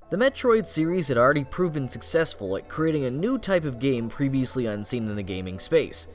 The Metroid series had already proven successful at creating a new type of game previously unseen in the gaming space.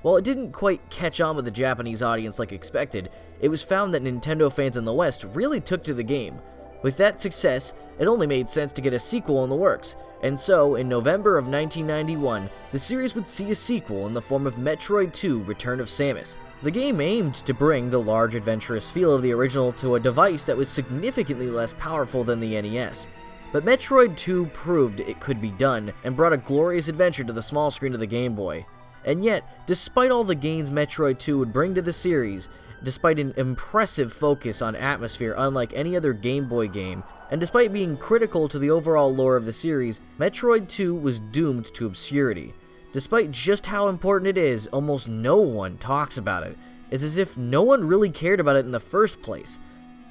While it didn't quite catch on with the Japanese audience like expected, it was found that Nintendo fans in the West really took to the game. With that success, it only made sense to get a sequel in the works, and so, in November of 1991, the series would see a sequel in the form of Metroid II: Return of Samus. The game aimed to bring the large, adventurous feel of the original to a device that was significantly less powerful than the NES. But Metroid II proved it could be done, and brought a glorious adventure to the small screen of the Game Boy. And yet, despite all the gains Metroid II would bring to the series, despite an impressive focus on atmosphere unlike any other Game Boy game, and despite being critical to the overall lore of the series, Metroid II was doomed to obscurity. Despite just how important it is, almost no one talks about it. It's as if no one really cared about it in the first place.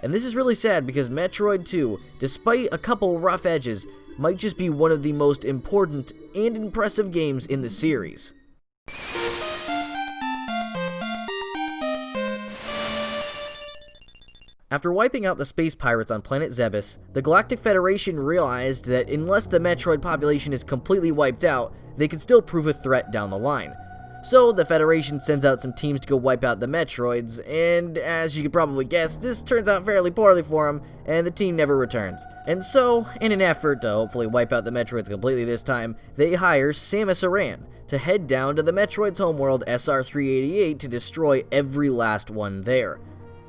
And this is really sad because Metroid 2, despite a couple rough edges, might just be one of the most important and impressive games in the series. After wiping out the space pirates on planet Zebes, the Galactic Federation realized that unless the Metroid population is completely wiped out, they can still prove a threat down the line. So the Federation sends out some teams to go wipe out the Metroids, and as you could probably guess, this turns out fairly poorly for them, and the team never returns. And so, in an effort to hopefully wipe out the Metroids completely this time, they hire Samus Aran to head down to the Metroid's homeworld SR-388 to destroy every last one there.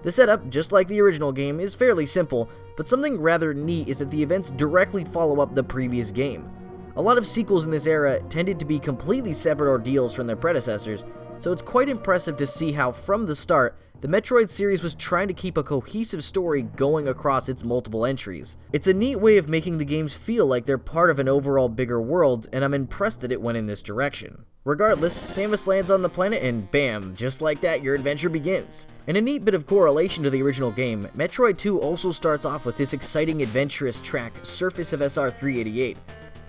The setup, just like the original game, is fairly simple, but something rather neat is that the events directly follow up the previous game. A lot of sequels in this era tended to be completely separate ordeals from their predecessors, so it's quite impressive to see how, from the start, the Metroid series was trying to keep a cohesive story going across its multiple entries. It's a neat way of making the games feel like they're part of an overall bigger world, and I'm impressed that it went in this direction. Regardless, Samus lands on the planet and bam, just like that, your adventure begins. In a neat bit of correlation to the original game, Metroid 2 also starts off with this exciting adventurous track, Surface of SR-388.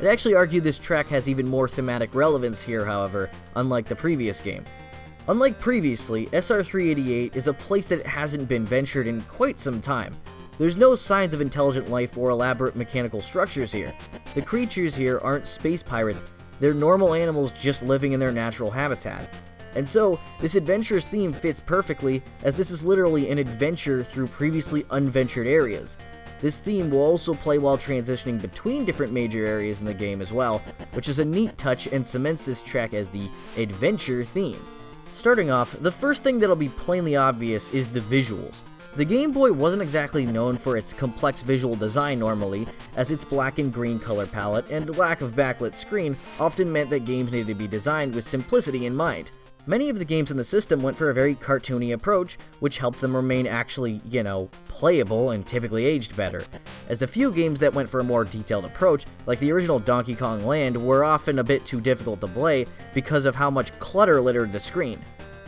I'd actually argue this track has even more thematic relevance here, however, unlike the previous game. Unlike previously, SR-388 is a place that hasn't been ventured in quite some time. There's no signs of intelligent life or elaborate mechanical structures here. The creatures here aren't space pirates, they're normal animals just living in their natural habitat. And so, this adventurous theme fits perfectly, as this is literally an adventure through previously unventured areas. This theme will also play while transitioning between different major areas in the game as well, which is a neat touch and cements this track as the adventure theme. Starting off, the first thing that'll be plainly obvious is the visuals. The Game Boy wasn't exactly known for its complex visual design normally, as its black and green color palette and lack of backlit screen often meant that games needed to be designed with simplicity in mind. Many of the games in the system went for a very cartoony approach, which helped them remain actually, playable and typically aged better, as the few games that went for a more detailed approach, like the original Donkey Kong Land, were often a bit too difficult to play because of how much clutter littered the screen.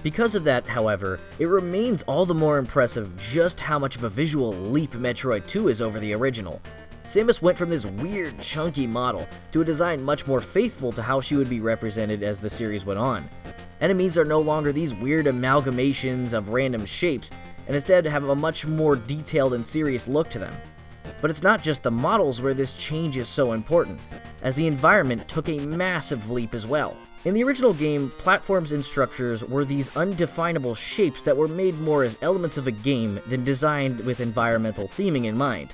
Because of that, however, it remains all the more impressive just how much of a visual leap Metroid 2 is over the original. Samus went from this weird, chunky model to a design much more faithful to how she would be represented as the series went on. Enemies are no longer these weird amalgamations of random shapes, and instead have a much more detailed and serious look to them. But it's not just the models where this change is so important, as the environment took a massive leap as well. In the original game, platforms and structures were these undefinable shapes that were made more as elements of a game than designed with environmental theming in mind.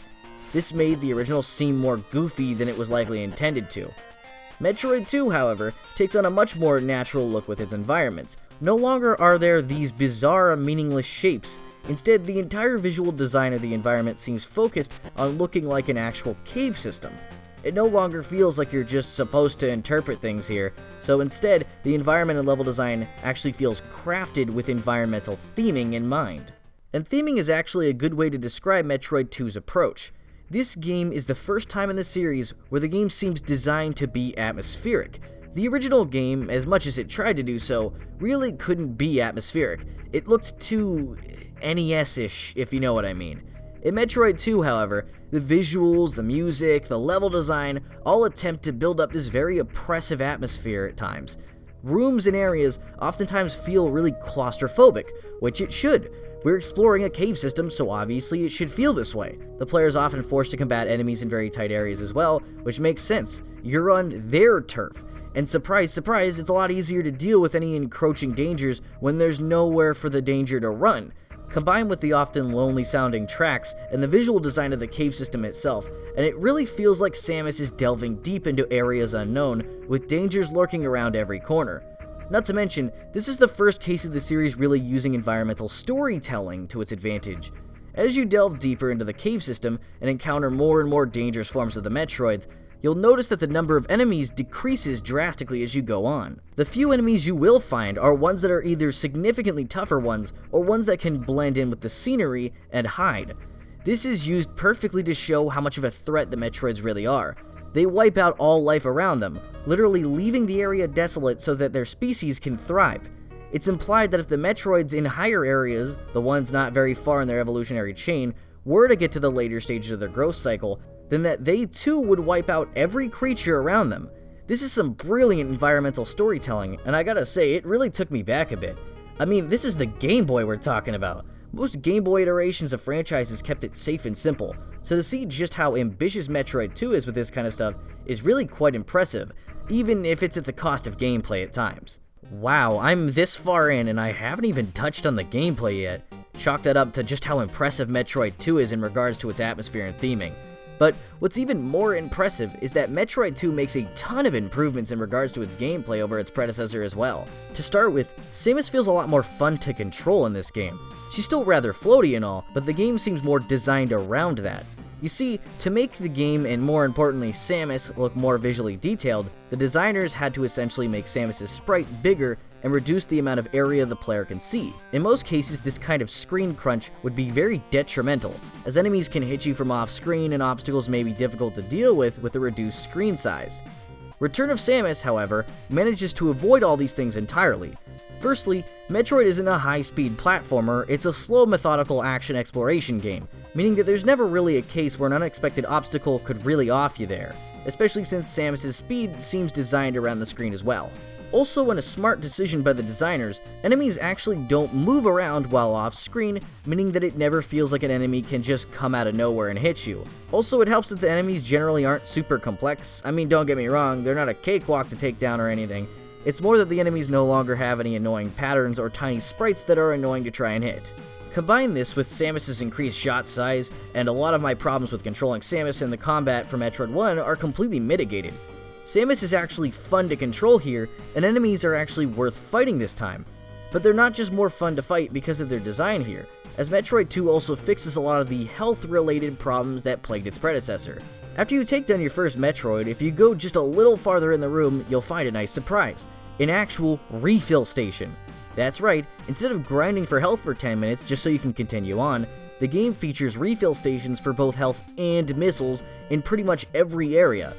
This made the original seem more goofy than it was likely intended to. Metroid 2, however, takes on a much more natural look with its environments. No longer are there these bizarre, meaningless shapes. Instead, the entire visual design of the environment seems focused on looking like an actual cave system. It no longer feels like you're just supposed to interpret things here, so instead, the environment and level design actually feels crafted with environmental theming in mind. And theming is actually a good way to describe Metroid 2's approach. This game is the first time in the series where the game seems designed to be atmospheric. The original game, as much as it tried to do so, really couldn't be atmospheric. It looked too NES-ish, if you know what I mean. In Metroid 2, however, the visuals, the music, the level design all attempt to build up this very oppressive atmosphere at times. rooms and areas oftentimes feel really claustrophobic, which it should. We're exploring a cave system, so obviously it should feel this way. The player is often forced to combat enemies in very tight areas as well, which makes sense. You're on their turf. And surprise, surprise, it's a lot easier to deal with any encroaching dangers when there's nowhere for the danger to run. Combined with the often lonely sounding tracks and the visual design of the cave system itself, and it really feels like Samus is delving deep into areas unknown, with dangers lurking around every corner. Not to mention, this is the first case of the series really using environmental storytelling to its advantage. As you delve deeper into the cave system and encounter more and more dangerous forms of the Metroids, you'll notice that the number of enemies decreases drastically as you go on. The few enemies you will find are ones that are either significantly tougher ones or ones that can blend in with the scenery and hide. This is used perfectly to show how much of a threat the Metroids really are. They wipe out all life around them, literally leaving the area desolate so that their species can thrive. It's implied that if the Metroids in higher areas, the ones not very far in their evolutionary chain, were to get to the later stages of their growth cycle, then that they too would wipe out every creature around them. This is some brilliant environmental storytelling, and I gotta say, it really took me back a bit. I mean, this is the Game Boy we're talking about. Most Game Boy iterations of franchises kept it safe and simple, so to see just how ambitious Metroid 2 is with this kind of stuff is really quite impressive, even if it's at the cost of gameplay at times. Wow, I'm this far in and I haven't even touched on the gameplay yet. Chalk that up to just how impressive Metroid 2 is in regards to its atmosphere and theming. But what's even more impressive is that Metroid 2 makes a ton of improvements in regards to its gameplay over its predecessor as well. To start with, Samus feels a lot more fun to control in this game. She's still rather floaty and all, but the game seems more designed around that. You see, to make the game, and more importantly Samus, look more visually detailed, the designers had to essentially make Samus' sprite bigger and reduce the amount of area the player can see. In most cases, this kind of screen crunch would be very detrimental, as enemies can hit you from off-screen and obstacles may be difficult to deal with a reduced screen size. Return of Samus, however, manages to avoid all these things entirely. Firstly, Metroid isn't a high-speed platformer, it's a slow, methodical action exploration game, meaning that there's never really a case where an unexpected obstacle could really off you there, especially since Samus' speed seems designed around the screen as well. Also, in a smart decision by the designers, enemies actually don't move around while off-screen, meaning that it never feels like an enemy can just come out of nowhere and hit you. Also, it helps that the enemies generally aren't super complex. I mean, don't get me wrong, they're not a cakewalk to take down or anything. It's more that the enemies no longer have any annoying patterns or tiny sprites that are annoying to try and hit. Combine this with Samus' increased shot size, and a lot of my problems with controlling Samus in the combat for Metroid 1 are completely mitigated. Samus is actually fun to control here, and enemies are actually worth fighting this time. But they're not just more fun to fight because of their design here, as Metroid 2 also fixes a lot of the health-related problems that plagued its predecessor. After you take down your first Metroid, if you go just a little farther in the room, you'll find a nice surprise. An actual refill station. That's right, instead of grinding for health for 10 minutes just so you can continue on, the game features refill stations for both health and missiles in pretty much every area.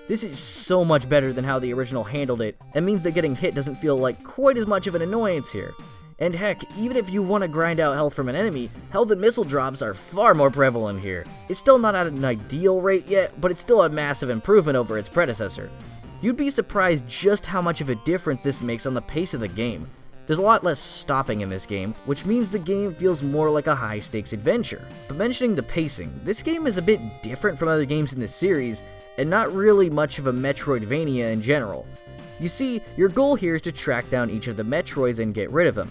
This is so much better than how the original handled it, and means that getting hit doesn't feel like quite as much of an annoyance here. And heck, even if you want to grind out health from an enemy, health and missile drops are far more prevalent here. It's still not at an ideal rate yet, but it's still a massive improvement over its predecessor. You'd be surprised just how much of a difference this makes on the pace of the game. There's a lot less stopping in this game, which means the game feels more like a high-stakes adventure. But mentioning the pacing, this game is a bit different from other games in this series, and not really much of a Metroidvania in general. You see, your goal here is to track down each of the Metroids and get rid of them.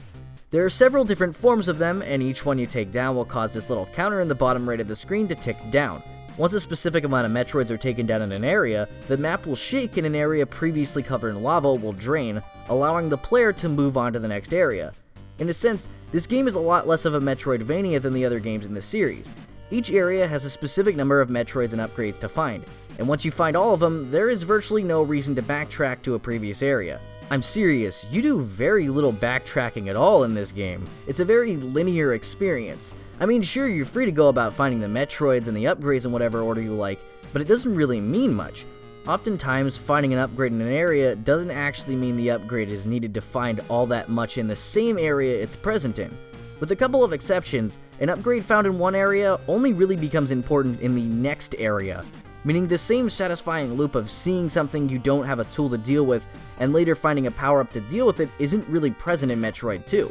There are several different forms of them, and each one you take down will cause this little counter in the bottom right of the screen to tick down. Once a specific amount of Metroids are taken down in an area, the map will shake and an area previously covered in lava will drain, allowing the player to move on to the next area. In a sense, this game is a lot less of a Metroidvania than the other games in the series. Each area has a specific number of Metroids and upgrades to find, and once you find all of them, there is virtually no reason to backtrack to a previous area. I'm serious, you do very little backtracking at all in this game. It's a very linear experience. I mean, sure, you're free to go about finding the Metroids and the upgrades in whatever order you like, but it doesn't really mean much. Oftentimes, finding an upgrade in an area doesn't actually mean the upgrade is needed to find all that much in the same area it's present in. With a couple of exceptions, an upgrade found in one area only really becomes important in the next area, meaning the same satisfying loop of seeing something you don't have a tool to deal with and later finding a power-up to deal with it isn't really present in Metroid II.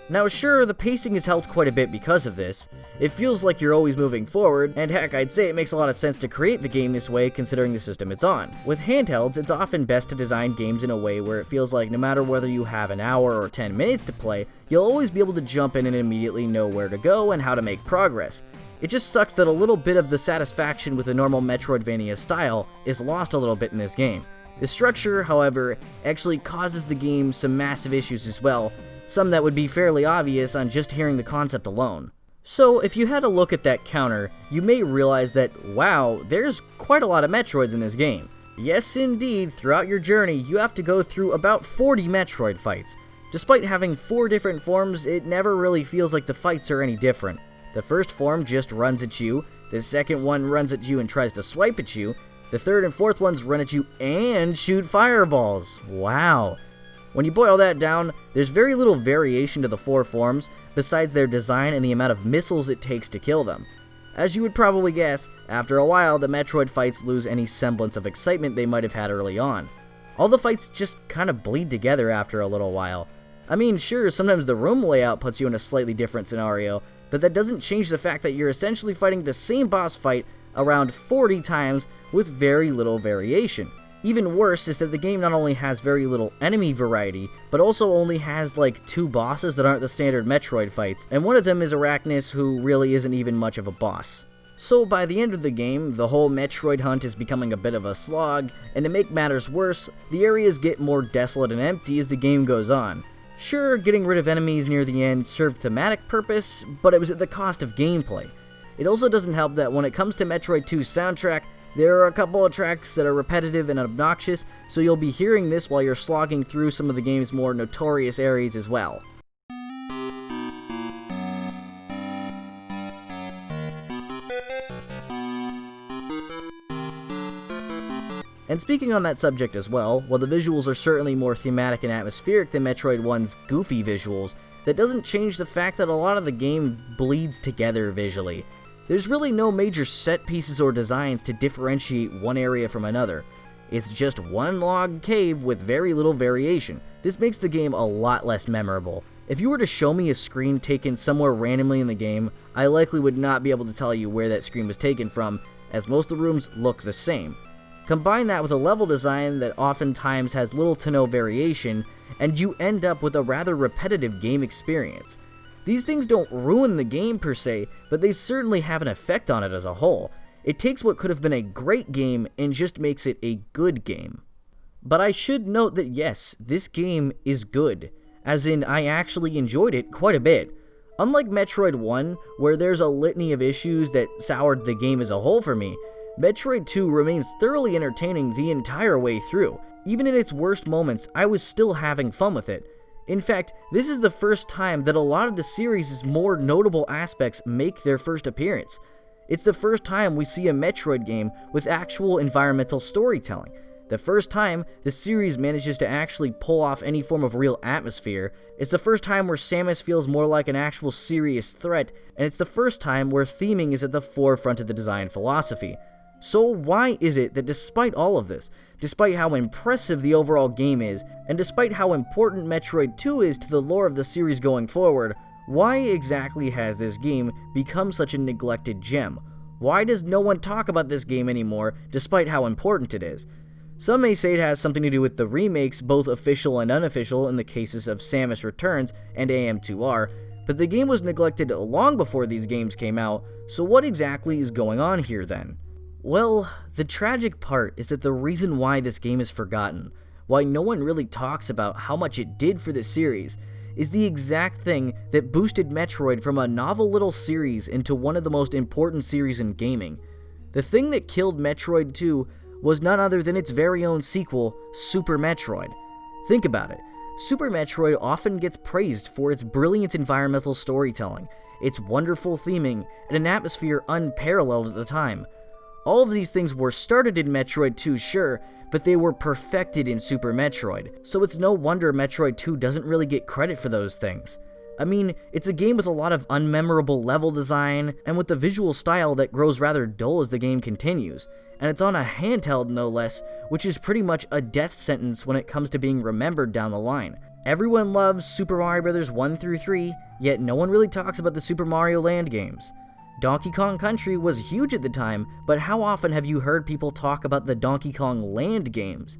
Now sure, the pacing is helped quite a bit because of this. It feels like you're always moving forward, and heck, I'd say it makes a lot of sense to create the game this way considering the system it's on. With handhelds, it's often best to design games in a way where it feels like no matter whether you have an hour or 10 minutes to play, you'll always be able to jump in and immediately know where to go and how to make progress. It just sucks that a little bit of the satisfaction with a normal Metroidvania style is lost a little bit in this game. The structure, however, actually causes the game some massive issues as well, some that would be fairly obvious on just hearing the concept alone. So, if you had a look at that counter, you may realize that, wow, there's quite a lot of Metroids in this game. Yes indeed, throughout your journey, you have to go through about 40 Metroid fights. Despite having 4 different forms, it never really feels like the fights are any different. The first form just runs at you, the second one runs at you and tries to swipe at you, the third and fourth ones run at you and shoot fireballs. Wow. When you boil that down, there's very little variation to the 4 forms, besides their design and the amount of missiles it takes to kill them. As you would probably guess, after a while, the Metroid fights lose any semblance of excitement they might have had early on. All the fights just kind of bleed together after a little while. I mean, sure, sometimes the room layout puts you in a slightly different scenario, but that doesn't change the fact that you're essentially fighting the same boss fight around 40 times with very little variation. Even worse is that the game not only has very little enemy variety, but also only has like 2 bosses that aren't the standard Metroid fights, and one of them is Arachnus, who really isn't even much of a boss. So by the end of the game, the whole Metroid hunt is becoming a bit of a slog, and to make matters worse, the areas get more desolate and empty as the game goes on. Sure, getting rid of enemies near the end served thematic purpose, but it was at the cost of gameplay. It also doesn't help that when it comes to Metroid 2's soundtrack, there are a couple of tracks that are repetitive and obnoxious, so you'll be hearing this while you're slogging through some of the game's more notorious areas as well. And speaking on that subject as well, while the visuals are certainly more thematic and atmospheric than Metroid 1's goofy visuals, that doesn't change the fact that a lot of the game bleeds together visually. There's really no major set pieces or designs to differentiate one area from another. It's just one log cave with very little variation. This makes the game a lot less memorable. If you were to show me a screen taken somewhere randomly in the game, I likely would not be able to tell you where that screen was taken from, as most of the rooms look the same. Combine that with a level design that oftentimes has little to no variation, and you end up with a rather repetitive game experience. These things don't ruin the game per se, but they certainly have an effect on it as a whole. It takes what could have been a great game and just makes it a good game. But I should note that yes, this game is good, as in I actually enjoyed it quite a bit. Unlike Metroid 1, where there's a litany of issues that soured the game as a whole for me, Metroid 2 remains thoroughly entertaining the entire way through. Even in its worst moments, I was still having fun with it. In fact, this is the first time that a lot of the series' more notable aspects make their first appearance. It's the first time we see a Metroid game with actual environmental storytelling. The first time the series manages to actually pull off any form of real atmosphere. It's the first time where Samus feels more like an actual serious threat, and it's the first time where theming is at the forefront of the design philosophy. So why is it that despite all of this, despite how impressive the overall game is, and despite how important Metroid 2 is to the lore of the series going forward, why exactly has this game become such a neglected gem? Why does no one talk about this game anymore, despite how important it is? Some may say it has something to do with the remakes, both official and unofficial in the cases of Samus Returns and AM2R, but the game was neglected long before these games came out, so what exactly is going on here then? Well, the tragic part is that the reason why this game is forgotten, why no one really talks about how much it did for the series, is the exact thing that boosted Metroid from a novel little series into one of the most important series in gaming. The thing that killed Metroid 2 was none other than its very own sequel, Super Metroid. Think about it. Super Metroid often gets praised for its brilliant environmental storytelling, its wonderful theming, and an atmosphere unparalleled at the time. All of these things were started in Metroid 2, sure, but they were perfected in Super Metroid, so it's no wonder Metroid 2 doesn't really get credit for those things. I mean, it's a game with a lot of unmemorable level design, and with the visual style that grows rather dull as the game continues, and it's on a handheld no less, which is pretty much a death sentence when it comes to being remembered down the line. Everyone loves Super Mario Bros. 1 through 3, yet no one really talks about the Super Mario Land games. Donkey Kong Country was huge at the time, but how often have you heard people talk about the Donkey Kong Land games?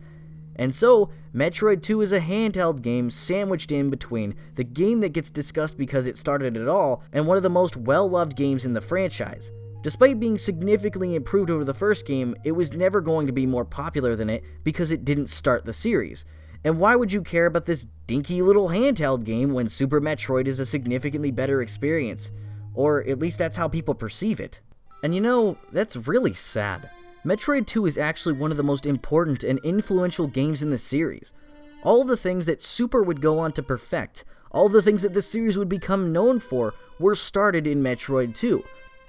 And so, Metroid 2 is a handheld game sandwiched in between the game that gets discussed because it started it all and one of the most well-loved games in the franchise. Despite being significantly improved over the first game, it was never going to be more popular than it because it didn't start the series. And why would you care about this dinky little handheld game when Super Metroid is a significantly better experience? Or at least that's how people perceive it. And you know, that's really sad. Metroid 2 is actually one of the most important and influential games in the series. All of the things that Super would go on to perfect, all of the things that the series would become known for, were started in Metroid 2.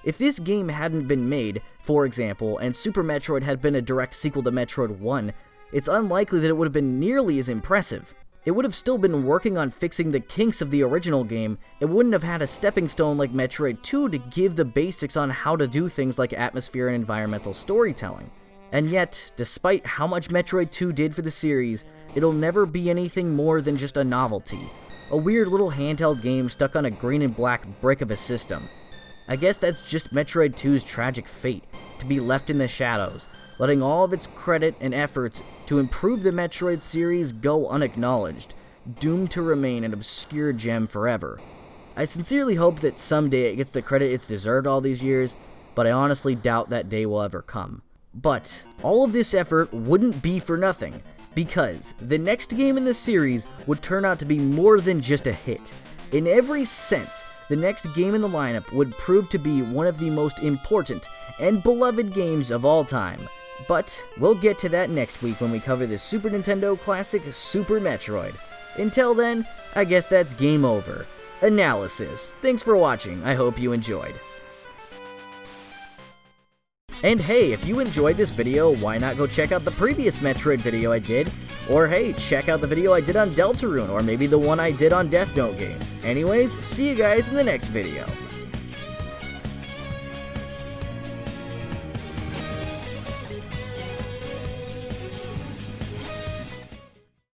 If this game hadn't been made, for example, and Super Metroid had been a direct sequel to Metroid 1, it's unlikely that it would have been nearly as impressive. It would have still been working on fixing the kinks of the original game. It wouldn't have had a stepping stone like Metroid 2 to give the basics on how to do things like atmosphere and environmental storytelling. And yet, despite how much Metroid 2 did for the series, it'll never be anything more than just a novelty. A weird little handheld game stuck on a green and black brick of a system. I guess that's just Metroid 2's tragic fate, to be left in the shadows, letting all of its credit and efforts to improve the Metroid series go unacknowledged, doomed to remain an obscure gem forever. I sincerely hope that someday it gets the credit it's deserved all these years, but I honestly doubt that day will ever come. But all of this effort wouldn't be for nothing, because the next game in the series would turn out to be more than just a hit. In every sense, the next game in the lineup would prove to be one of the most important and beloved games of all time. But we'll get to that next week when we cover the Super Nintendo classic Super Metroid. Until then, I guess that's game over. Analysis. Thanks for watching, I hope you enjoyed. And hey, if you enjoyed this video, why not go check out the previous Metroid video I did? Or hey, check out the video I did on Deltarune, or maybe the one I did on Death Note games. Anyways, see you guys in the next video.